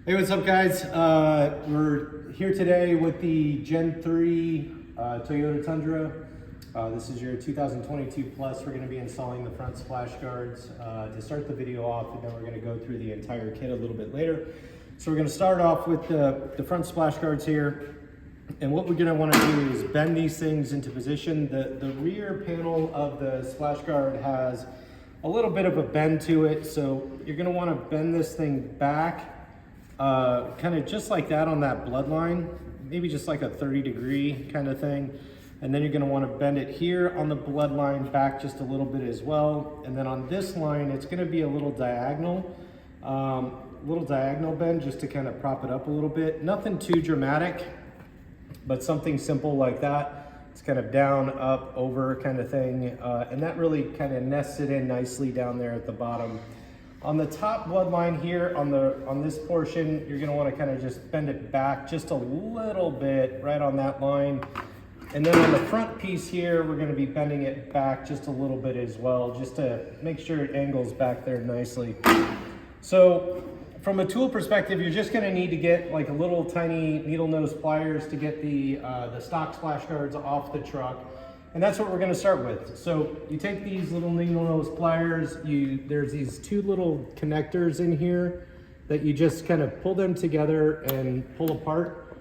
Hey, what's up guys? We're here today with the Gen 3 Toyota Tundra. This is your 2022 Plus. We're going to be installing the front splash guards to start the video off, and then we're going to go through the entire kit a little bit later. So we're going to start off with the front splash guards here. And what we're going to want to do is bend these things into position. The rear panel of the splash guard has a little bit of a bend to it. So you're going to want to bend this thing back kind of just like that on that bloodline, maybe just like a 30-degree kind of thing. And then you're going to want to bend it here on the bloodline back just a little bit as well. And then on this line, it's going to be a little diagonal bend just to kind of prop it up a little bit. Nothing too dramatic, but something simple like that. It's kind of down, up, over kind of thing. And that really kind of nests it in nicely down there at the bottom. On the top bloodline here, on this portion, you're going to want to kind of just bend it back just a little bit right on that line. And then on the front piece here, we're going to be bending it back just a little bit as well, just to make sure it angles back there nicely. So from a tool perspective, you're just going to need to get like a little tiny needle nose pliers to get the stock splash guards off the truck. And that's what we're going to start with. So you take these little needle nose pliers, there's these two little connectors in here that you just kind of pull them together and pull apart,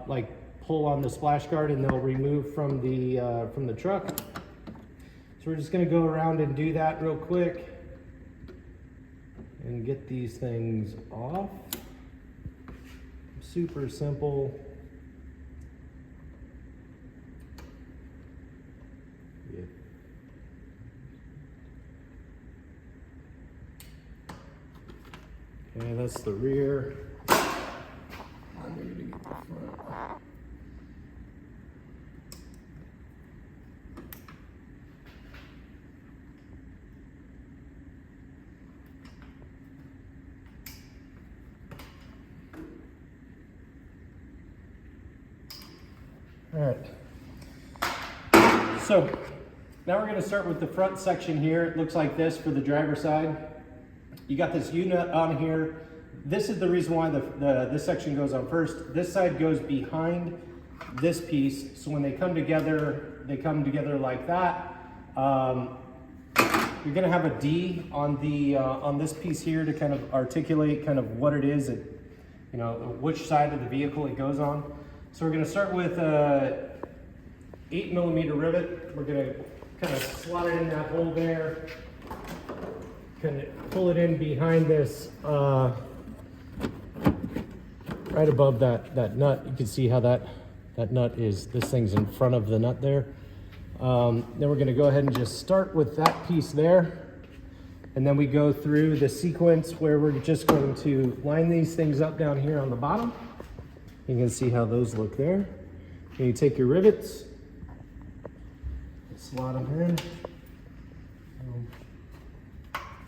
like pull on the splash guard, and they'll remove from the truck. So we're just going to go around and do that real quick and get these things off. Super simple. Okay, that's the rear. I'm ready to get the front. All right. So now we're going to start with the front section here. It looks like this for the driver's side. You got this U-nut on here. This is the reason why this section goes on first. This side goes behind this piece, so when they come together like that. You're gonna have a D on this piece here to kind of articulate kind of what it is, which side of the vehicle it goes on. So we're gonna start with 8mm rivet. We're gonna kind of slot it in that hole there. Kind of pull it in behind this, right above that nut. You can see how that nut is, this thing's in front of the nut there. Then we're going to go ahead and just start with that piece there. And then we go through the sequence where we're just going to line these things up down here on the bottom. You can see how those look there. And you take your rivets, slot them in.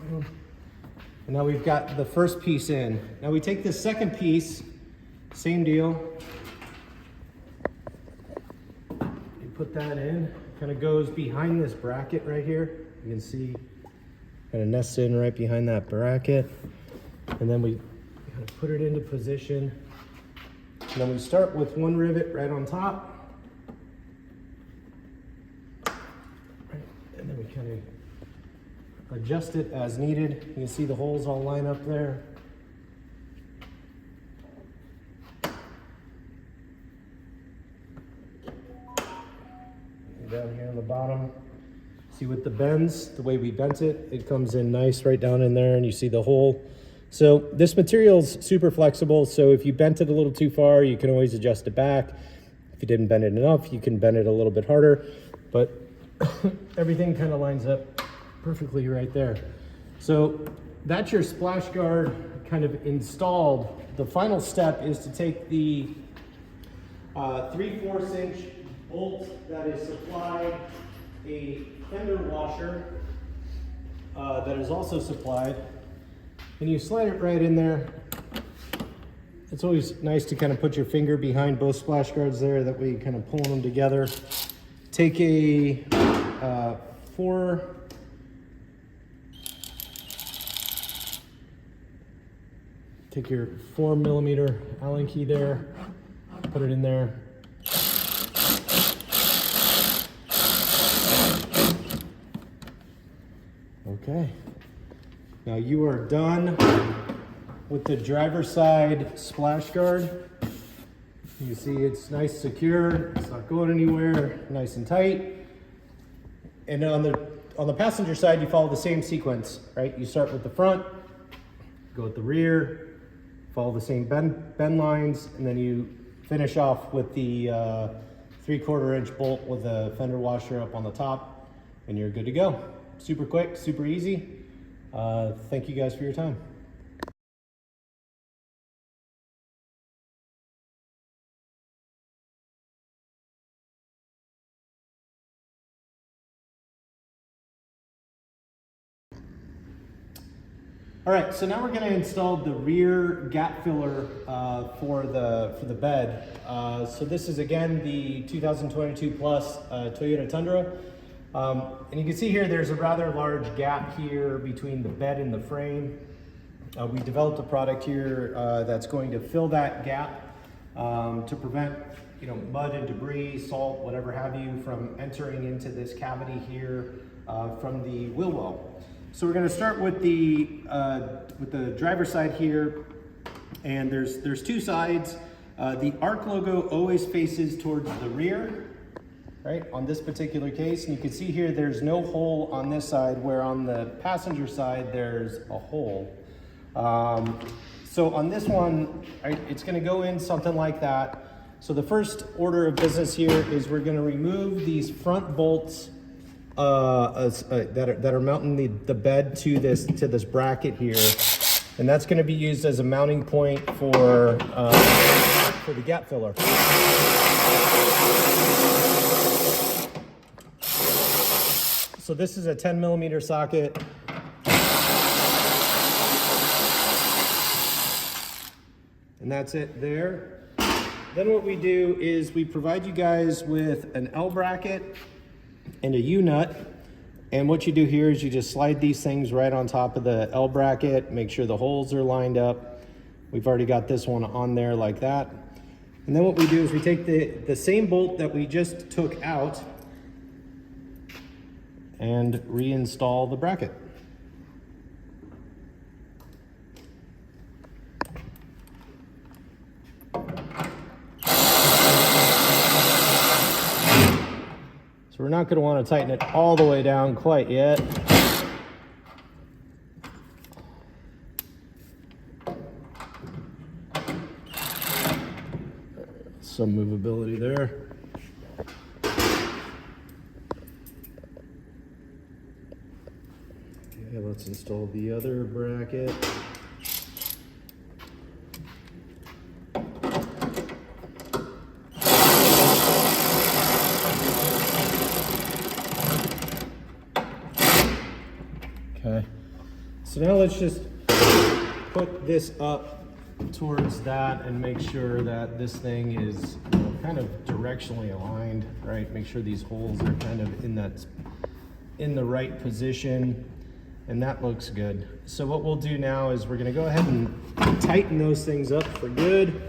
And now we've got the first piece in. Now we take this second piece, same deal. You put that in, kind of goes behind this bracket right here. You can see kind of nests in right behind that bracket. And then we kind of put it into position. And then we start with one rivet right on top. And then we kind of adjust it as needed. You can see the holes all line up there. And down here on the bottom, see with the bends, the way we bent it, it comes in nice right down in there, and you see the hole. So this material's super flexible, so if you bent it a little too far, you can always adjust it back. If you didn't bend it enough, you can bend it a little bit harder, but everything kind of lines up perfectly right there. So that's your splash guard kind of installed. The final step is to take the 3/4 inch bolt that is supplied, a fender washer that is also supplied, and you slide it right in there. It's always nice to kind of put your finger behind both splash guards there, that way you kind of pulling them together. Take a 4 take your 4mm Allen key there, put it in there. Okay, now you are done with the driver's side splash guard. You can see it's nice, secure, it's not going anywhere, nice and tight. And on the passenger side, you follow the same sequence, right? You start with the front, go with the rear, follow the same bend lines, and then you finish off with the 3/4 inch bolt with a fender washer up on the top, and you're good to go. Super quick, super easy. Thank you guys for your time. All right, so now we're going to install the rear gap filler for the bed. So this is again the 2022 Plus Toyota Tundra. And you can see here there's a rather large gap here between the bed and the frame. We developed a product here that's going to fill that gap to prevent mud and debris, salt, whatever have you, from entering into this cavity here from the wheel well. So we're going to start with the driver's side here, and there's two sides. The Ark logo always faces towards the rear, right? On this particular case, and you can see here there's no hole on this side, where on the passenger side there's a hole. So on this one, right, it's going to go in something like that. So the first order of business here is we're going to remove these front bolts that are mounting the bed to this bracket here, and that's going to be used as a mounting point for the gap filler. So this is a 10mm socket. And that's it there. Then what we do is we provide you guys with an L bracket and a U-nut, and what you do here is you just slide these things right on top of the L bracket, make sure the holes are lined up. We've already got this one on there like that. And then what we do is we take the same bolt that we just took out and reinstall the bracket. So we're not going to want to tighten it all the way down quite yet. Some movability there. Okay, let's install the other bracket. Okay, so now let's just put this up towards that and make sure that this thing is kind of directionally aligned, right? Make sure these holes are kind of in the right position, and that looks good. So what we'll do now is we're gonna go ahead and tighten those things up for good.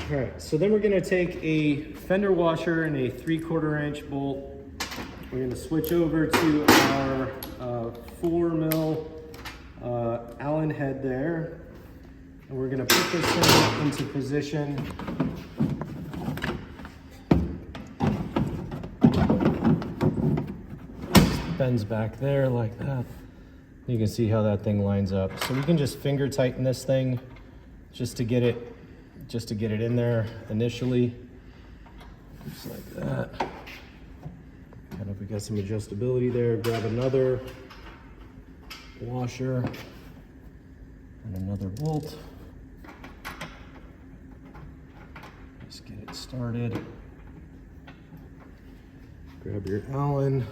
All right, so then we're gonna take a fender washer and a 3/4 inch bolt. We're gonna switch over to our 4mm Allen head there. And we're gonna put this thing into position. Bends back there like that. You can see how that thing lines up. So we can just finger tighten this thing just to get it in there initially. Just like that. Kind of, we got some adjustability there. Grab another washer and another bolt. Just get it started. Grab your Allen.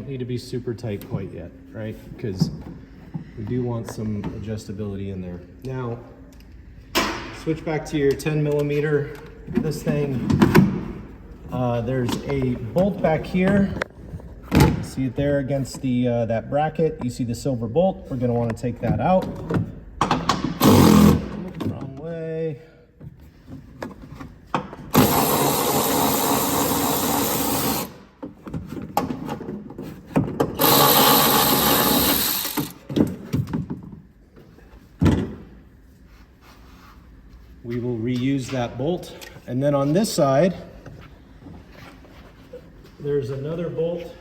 don't need to be super tight quite yet, right? Because we do want some adjustability in there. Now, switch back to your 10 millimeter. This thing, there's a bolt back here. See it there against the that bracket. You see the silver bolt. We're gonna want to take that out. Wrong way. We will reuse that bolt. And then on this side, there's another bolt,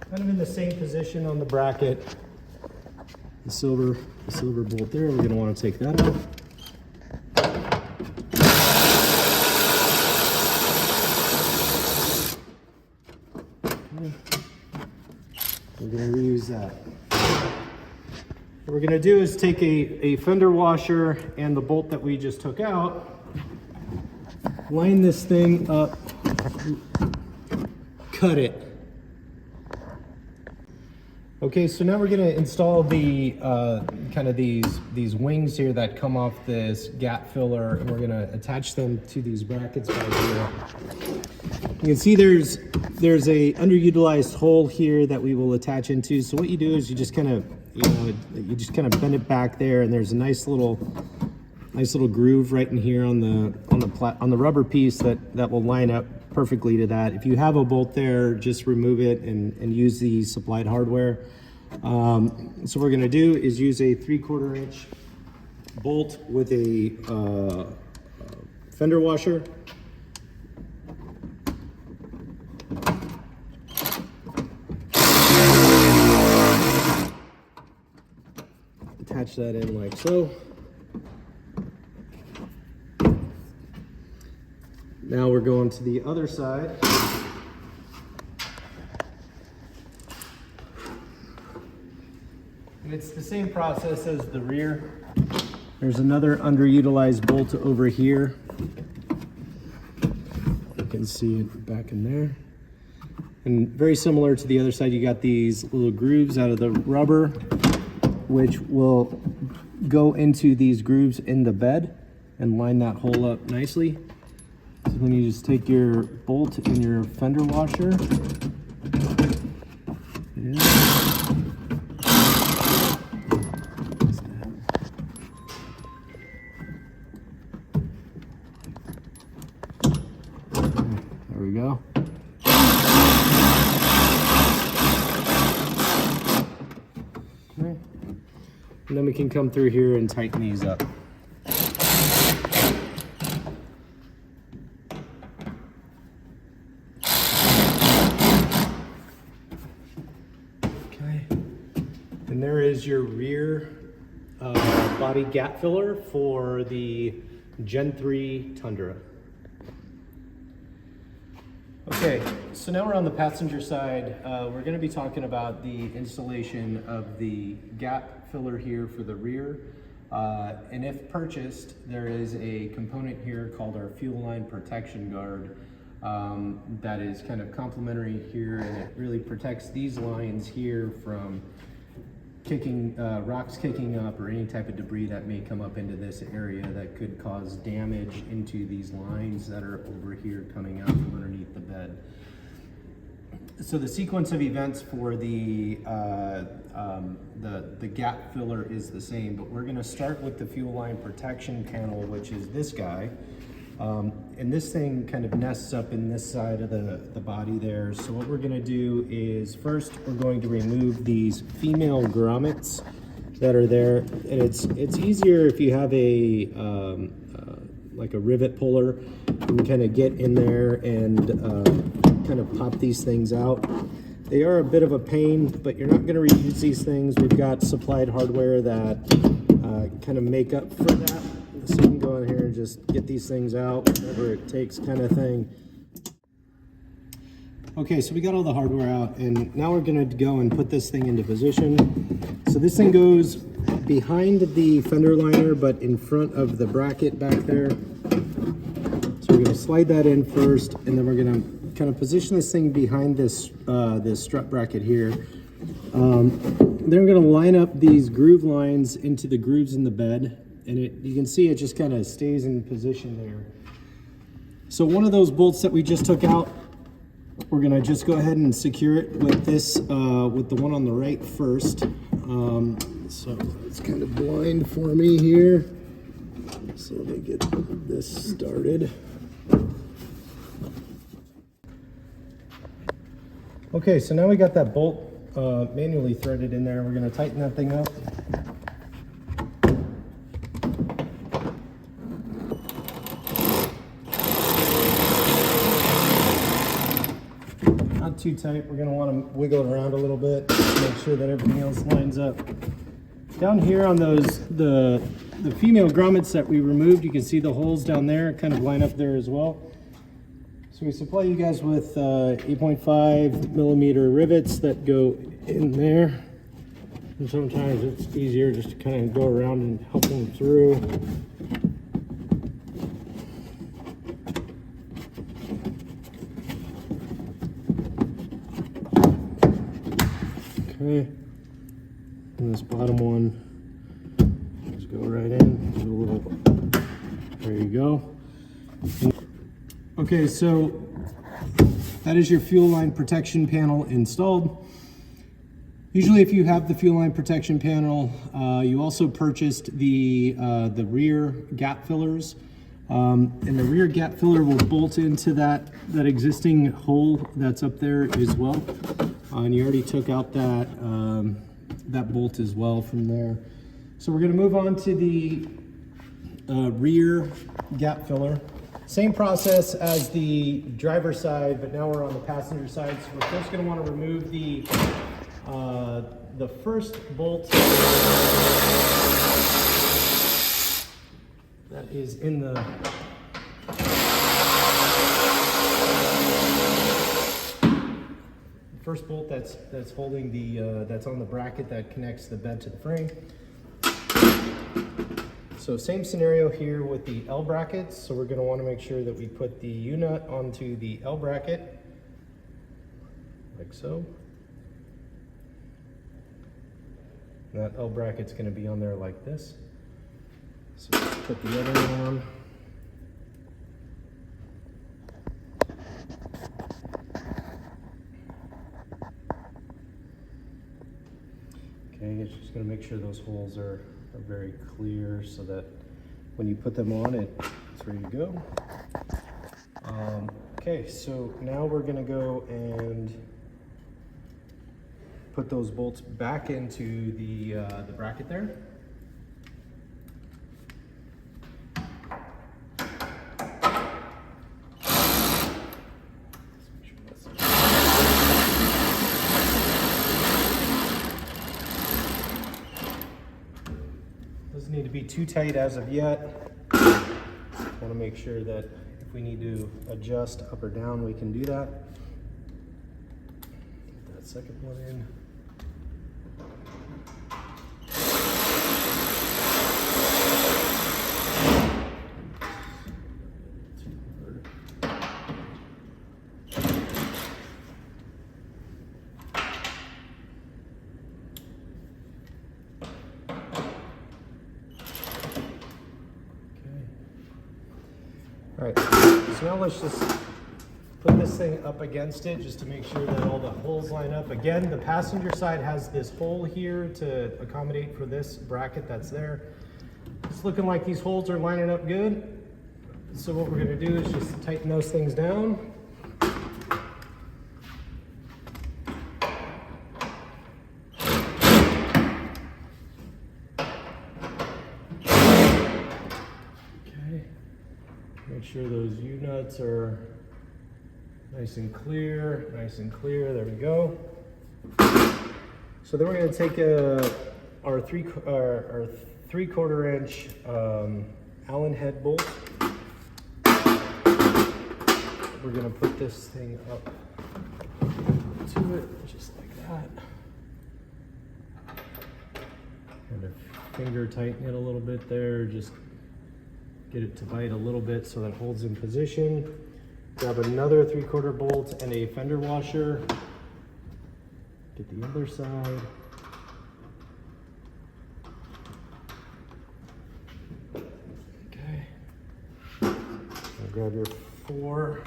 kind of in the same position on the bracket. The silver bolt there. We're gonna want to take that out. Okay. We're gonna reuse that. What we're gonna do is take a fender washer and the bolt that we just took out, line this thing up, cut it. Okay, so now we're gonna install the kind of these wings here that come off this gap filler, and we're gonna attach them to these brackets right here. You can see there's a underutilized hole here that we will attach into. So what you do is you just kind of bend it back there, and there's a nice little groove right in here on the rubber piece that will line up perfectly to that. If you have a bolt there, just remove it and use the supplied hardware. So what we're gonna do is use a 3/4 inch bolt with a fender washer. Attach that in like so. Now we're going to the other side. And it's the same process as the rear. There's another underutilized bolt over here. You can see it back in there. And very similar to the other side, you got these little grooves out of the rubber, which will go into these grooves in the bed and line that hole up nicely. So then you just take your bolt and your fender washer. There we go. Okay. And then we can come through here and tighten these up. And there is your rear body gap filler for the Gen 3 Tundra. Okay, so now we're on the passenger side. We're going to be talking about the installation of the gap filler here for the rear. And if purchased, there is a component here called our fuel line protection guard that is kind of complementary here, and it really protects these lines here from rocks kicking up or any type of debris that may come up into this area that could cause damage into these lines that are over here coming out from underneath the bed. So the sequence of events for the gap filler is the same, but we're going to start with the fuel line protection panel, which is this guy. And this thing kind of nests up in this side of the body there. So what we're going to do is first we're going to remove these female grommets that are there, and it's easier if you have a like a rivet puller. You can kind of get in there and kind of pop these things out. They are a bit of a pain, but you're not going to reuse these things. We've got supplied hardware that kind of make up for that. So you can go in here and just get these things out, whatever it takes kind of thing. Okay, so we got all the hardware out, and now we're gonna go and put this thing into position. So this thing goes behind the fender liner, but in front of the bracket back there. So we're gonna slide that in first, and then we're gonna kind of position this thing behind this this strut bracket here. They're going to line up these groove lines into the grooves in the bed, and you can see it just kind of stays in position there. So one of those bolts that we just took out, we're going to just go ahead and secure it with this, with the one on the right first. So it's kind of blind for me here. So let me get this started. Okay, so now we got that bolt manually threaded in there. We're going to tighten that thing up. Not too tight. We're going to want to wiggle it around a little bit to make sure that everything else lines up. Down here on those, the female grommets that we removed, you can see the holes down there kind of line up there as well. So we supply you guys with 8.5 millimeter rivets that go in there. And sometimes it's easier just to kind of go around and help them through. Okay. And this bottom one, just go right in. Do a little, there you go. Okay, so that is your fuel line protection panel installed. Usually if you have the fuel line protection panel, you also purchased the rear gap fillers. And the rear gap filler will bolt into that existing hole that's up there as well. And you already took out that, that bolt as well from there. So we're gonna move on to the rear gap filler. Same process as the driver's side, but now we're on the passenger side. So we're first going to want to remove the first bolt that is in the first bolt that's holding the that's on the bracket that connects the bed to the frame. So same scenario here with the L brackets. So we're going to want to make sure that we put the U-nut onto the L bracket, like so. And that L bracket's going to be on there like this. So let's put the other one on. Okay, it's just going to make sure those holes are very clear so that when you put them on, it's ready to go. Okay, so now we're going to go and put those bolts back into the bracket there. Doesn't need to be too tight as of yet. Want to make sure that if we need to adjust up or down, we can do that. Put that second one in. All right, so now let's just put this thing up against it just to make sure that all the holes line up. Again, the passenger side has this hole here to accommodate for this bracket that's there. It's looking like these holes are lining up good. So what we're gonna do is just tighten those things down. Make sure those U-nuts are nice and clear, there we go. So then we're going to take our 3/4 inch Allen head bolt. We're going to put this thing up to it, just like that. Kind of finger tighten it a little bit there, just get it to bite a little bit so that it holds in position. Grab another 3/4 bolt and a fender washer. Get the other side. Okay. Now grab your 4.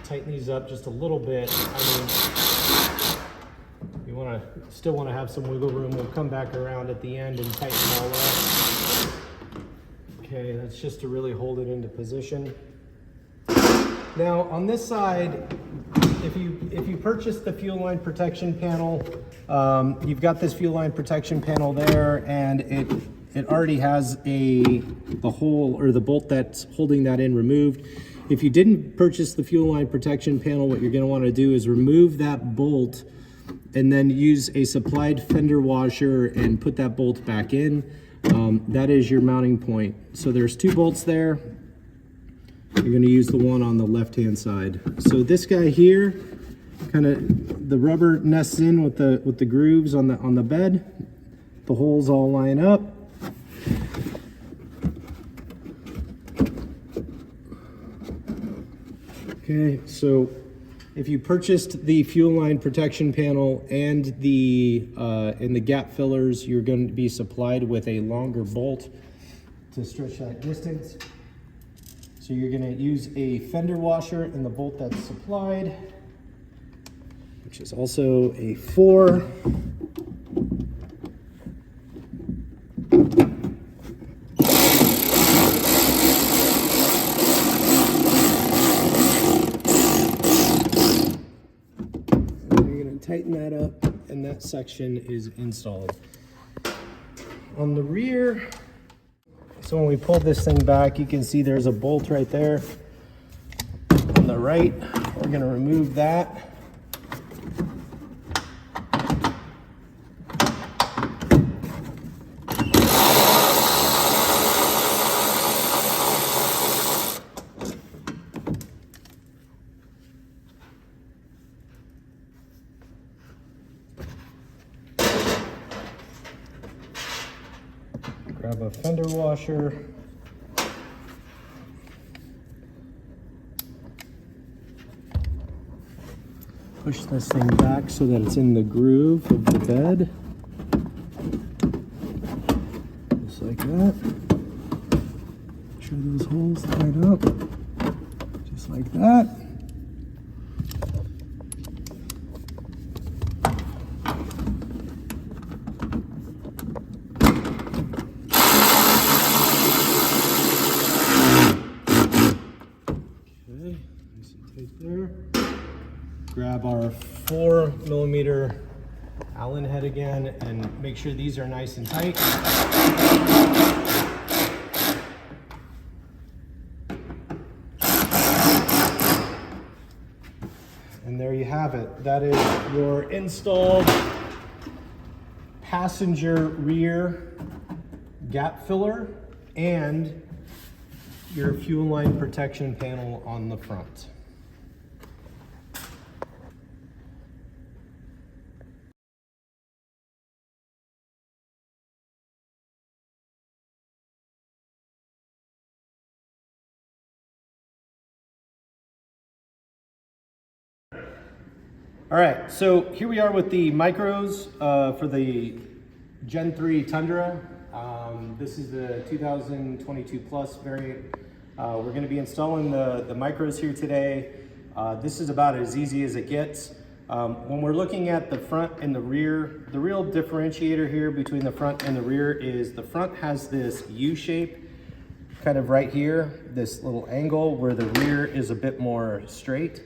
Tighten these up just a little bit. I mean, you still want to have some wiggle room. We'll come back around at the end and tighten them all up. Okay, that's just to really hold it into position. Now on this side, if you purchase the fuel line protection panel, you've got this fuel line protection panel there, and it already has the hole or the bolt that's holding that in removed. If you didn't purchase the fuel line protection panel, what you're going to want to do is remove that bolt and then use a supplied fender washer and put that bolt back in. That is your mounting point. So there's 2 bolts there. You're going to use the one on the left-hand side. So this guy here, kind of the rubber nests in with the grooves on the bed. The holes all line up. Okay, so if you purchased the fuel line protection panel and the gap fillers, you're going to be supplied with a longer bolt to stretch that distance. So you're going to use a fender washer in the bolt that's supplied, which is also a 4. Tighten that up, and that section is installed. On the rear, so when we pull this thing back, you can see there's a bolt right there. On the right, we're going to remove that. Grab a fender washer. Push this thing back so that it's in the groove of the bed. Just like that. Make sure those holes line up. Just like that. There. Grab our 4mm Allen head again and make sure these are nice and tight. And there you have it. That is your installed passenger rear gap filler and your fuel line protection panel on the front. All right, so here we are with the micros for the Gen 3 Tundra. This is the 2022 Plus variant. We're going to be installing the micros here today. This is about as easy as it gets. When we're looking at the front and the rear, the real differentiator here between the front and the rear is the front has this U shape kind of right here, this little angle, where the rear is a bit more straight.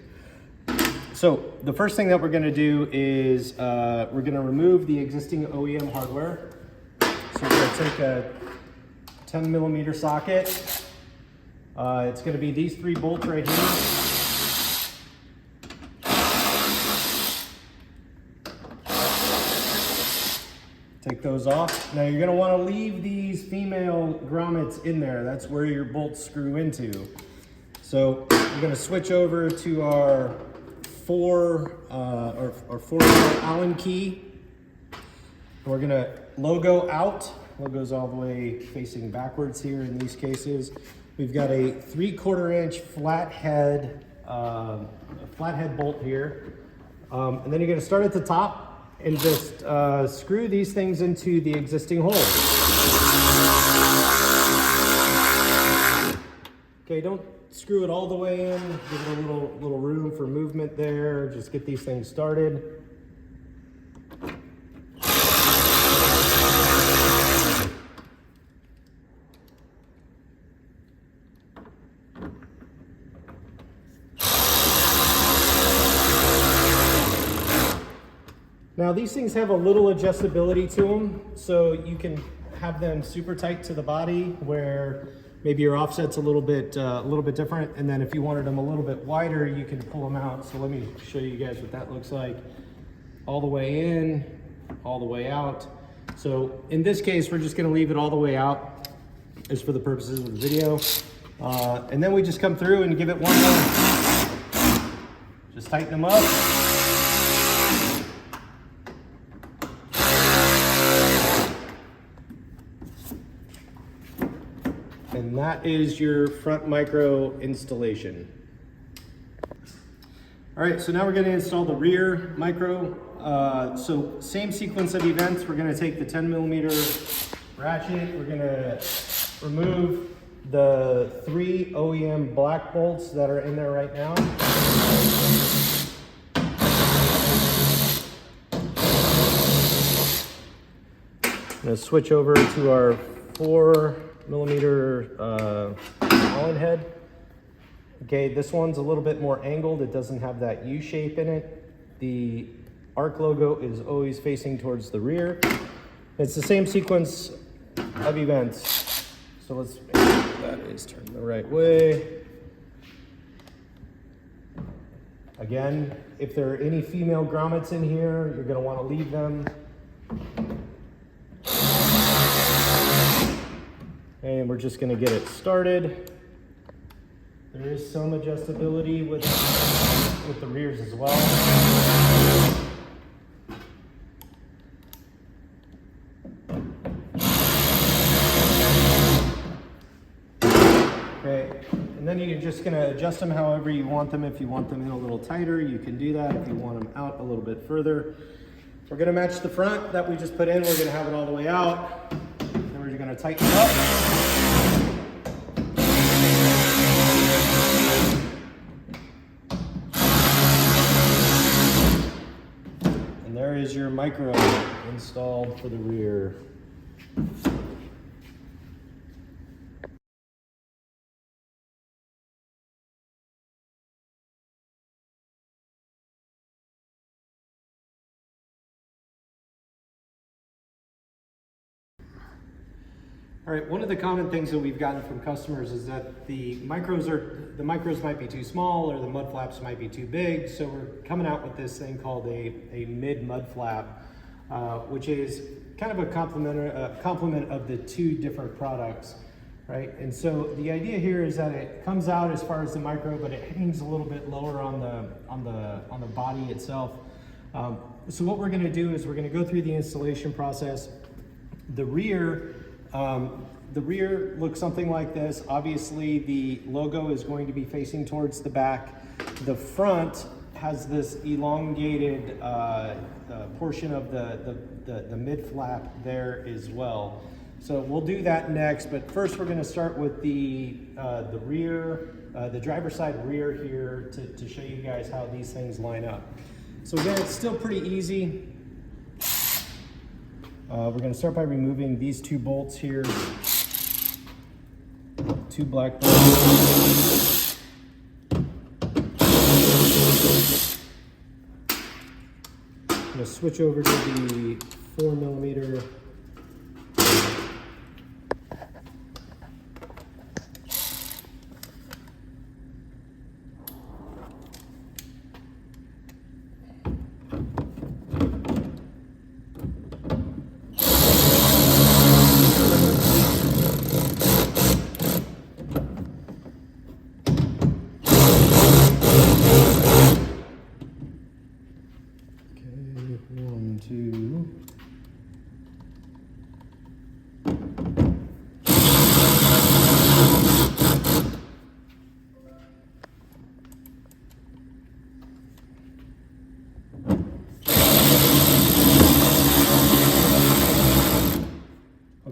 So the first thing that we're going to do is we're going to remove the existing OEM hardware. So we're going to take a 10mm socket. It's going to be these 3 bolts right here. Take those off. Now you're going to want to leave these female grommets in there. That's where your bolts screw into. So we're going to switch over to our 4 Allen key. We're gonna logo out. Logo's all the way facing backwards here in these cases. We've got a 3/4 inch flathead bolt here. And then you're gonna start at the top and just screw these things into the existing holes. Okay, don't screw it all the way in. Give it a little room for movement there. Just get these things started. Now these things have a little adjustability to them, so you can have them super tight to the body where maybe your offset's a little bit different, and then if you wanted them a little bit wider, you can pull them out. So let me show you guys what that looks like. All the way in, all the way out. So in this case, we're just gonna leave it all the way out, as for the purposes of the video. And then we just come through and give it one more. Just tighten them up. And that is your front micro installation. All right, so now we're gonna install the rear micro. So same sequence of events. We're gonna take the 10mm ratchet. We're gonna remove the 3 OEM black bolts that are in there right now. I'm gonna switch over to our 4mm Allen head. Okay, this one's a little bit more angled. It doesn't have that U shape in it. The Ark logo is always facing towards the rear. It's the same sequence of events. So let's make sure that is turned the right way. Again, if there are any female grommets in here, you're gonna wanna leave them. And we're just gonna get it started. There is some adjustability with the rears as well. Okay, and then you're just gonna adjust them however you want them. If you want them in a little tighter, you can do that. If you want them out a little bit further. We're gonna match the front that we just put in. We're gonna have it all the way out. Then we're gonna tighten it up. And there is your micro installed for the rear. All right, one of the common things that we've gotten from customers is that the micros might be too small or the mud flaps might be too big. So we're coming out with this thing called a mid mud flap, which is kind of a complement of the two different products, right? And so the idea here is that it comes out as far as the micro, but it hangs a little bit lower on the body itself. So what we're going to do is we're going to go through the installation process. The rear looks something like this. Obviously, the logo is going to be facing towards the back. The front has this elongated portion of the mid flap there as well. So we'll do that next, but first we're going to start with the rear, the driver's side rear here to show you guys how these things line up. So again, it's still pretty easy. We're going to start by removing these two bolts here, two black bolts. I'm going to switch over to the 4mm.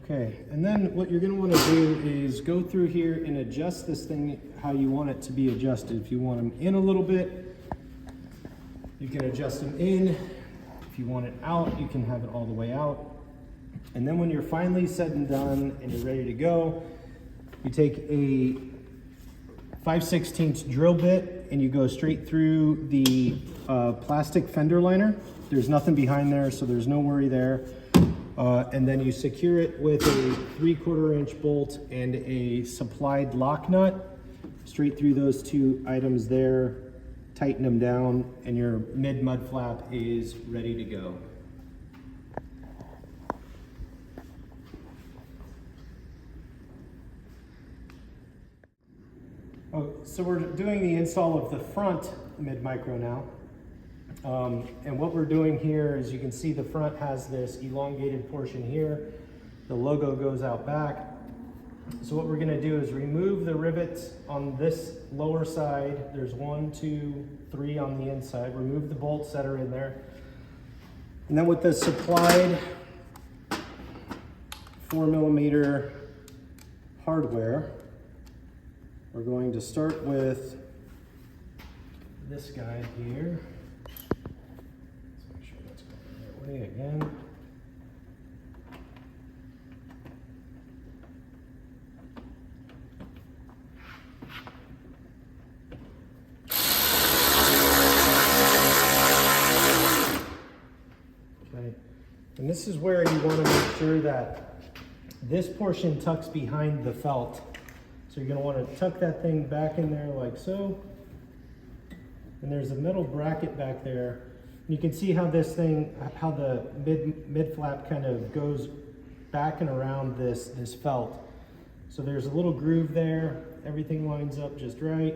Okay, and then what you're going to want to do is go through here and adjust this thing how you want it to be adjusted. If you want them in a little bit, you can adjust them in. If you want it out, you can have it all the way out. And then when you're finally said and done and you're ready to go, you take a 5/16 drill bit and you go straight through the plastic fender liner. There's nothing behind there, so there's no worry there. And then you secure it with a 3/4 inch bolt and a supplied lock nut straight through those two items there. Tighten them down and your mid mud flap is ready to go. Oh, so we're doing the install of the front mid micro now. And what we're doing here is you can see the front has this elongated portion here. The logo goes out back. So what we're gonna do is remove the rivets on this lower side. There's 1, 2, 3 on the inside. Remove the bolts that are in there. And then with the supplied 4mm hardware, we're going to start with this guy here. Let's make sure that's going the right way again. And this is where you want to make sure that this portion tucks behind the felt. So you're going to want to tuck that thing back in there like so. And there's a metal bracket back there. And you can see how this thing, how the mid flap kind of goes back and around this felt. So there's a little groove there. Everything lines up just right.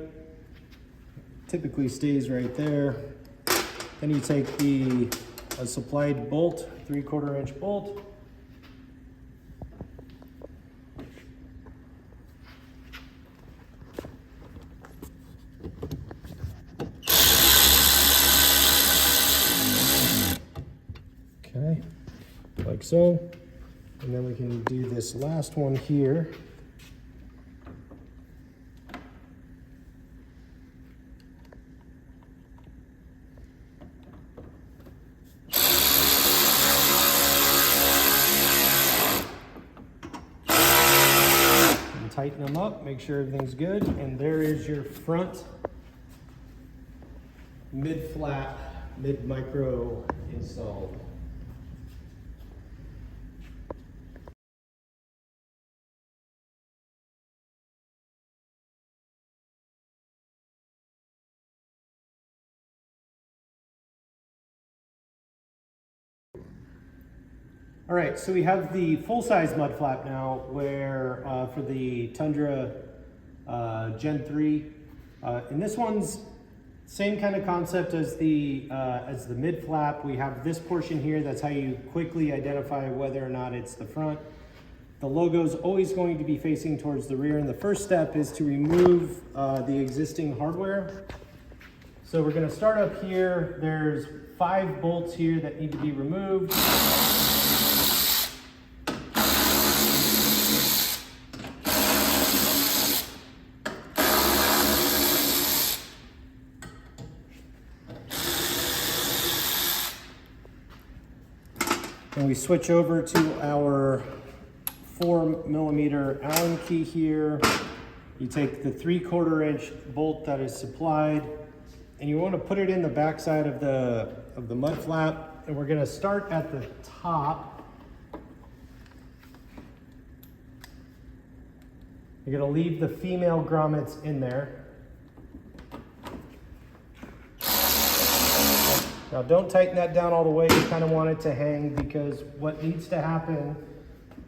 Typically stays right there. Then you take a supplied bolt, 3/4 inch bolt. Okay, like so. And then we can do this last one here. Tighten them up, make sure everything's good, and there is your front mid flap, mid micro installed. All right, so we have the full-size mud flap now, where for the Tundra Gen 3, and this one's same kind of concept as the mid flap. We have this portion here. That's how you quickly identify whether or not it's the front. The logo is always going to be facing towards the rear, and the first step is to remove the existing hardware. So we're going to start up here. There's 5 bolts here that need to be removed. And we switch over to our 4mm Allen key here. You take the 3/4 inch bolt that is supplied, and you want to put it in the backside of the mud flap. And we're going to start at the top. You're going to leave the female grommets in there. Now don't tighten that down all the way. You kind of want it to hang, because what needs to happen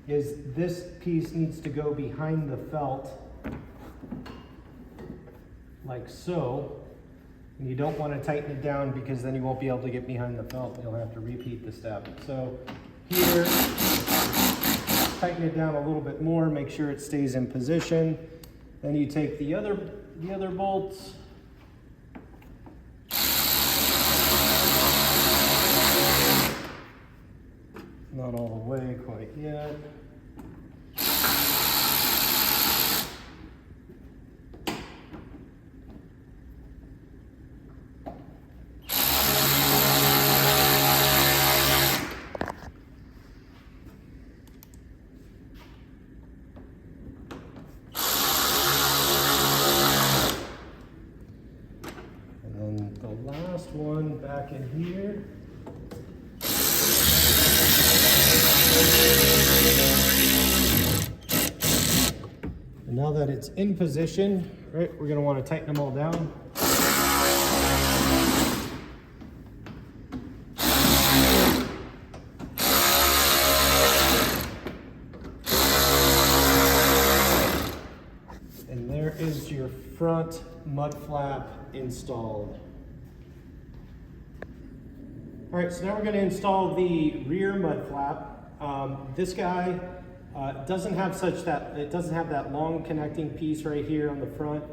is this piece needs to go behind the felt like so. And you don't want to tighten it down, because then you won't be able to get behind the felt. You'll have to repeat the step. So here, tighten it down a little bit more, make sure it stays in position. Then you take the other bolts. Not all the way quite yet. back in here. And now that it's in position, right, we're gonna wanna tighten them all down. And there is your front mud flap installed. All right, so now we're going to install the rear mud flap. This guy doesn't have that long connecting piece right here on the front.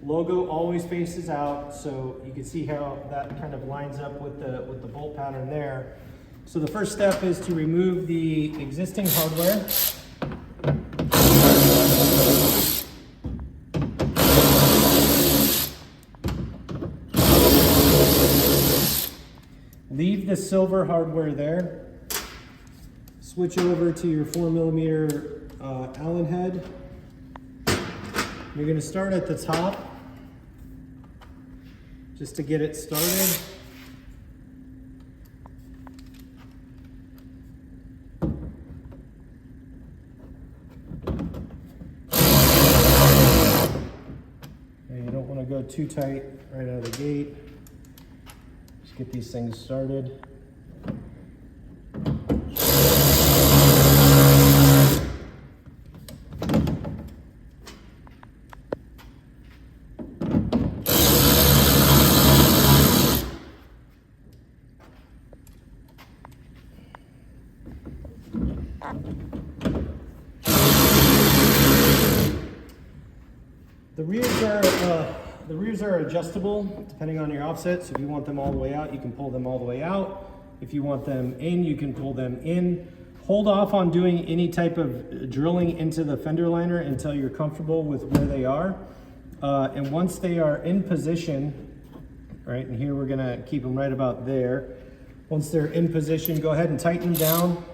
Logo always faces out, so you can see how that kind of lines up with the bolt pattern there. So the first step is to remove the existing hardware. Leave the silver hardware there. Switch over to your 4mm Allen head. You're going to start at the top just to get it started. And you don't want to go too tight right out of the gate. Get these things started. The rears are adjustable depending on your offset. So if you want them all the way out, you can pull them all the way out. If you want them in, you can pull them in. Hold off on doing any type of drilling into the fender liner until you're comfortable with where they are. And once they are in position, right, and here we're gonna keep them right about there. Once they're in position, go ahead and tighten them down.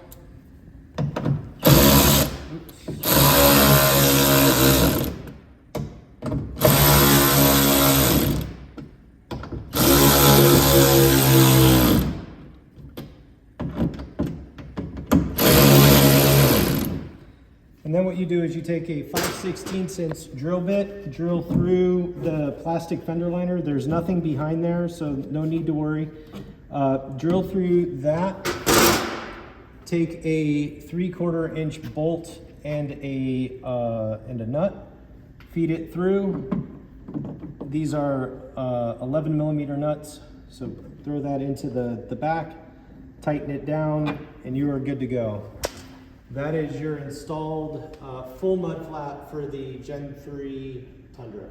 And then what you do is you take a 5/16" drill bit, drill through the plastic fender liner. There's nothing behind there, so no need to worry. Drill through that. Take a 3/4 inch bolt and a nut. Feed it through. These are 11mm nuts, so throw that into the back, tighten it down, and you are good to go. That is your installed full mud flap for the Gen 3 Tundra.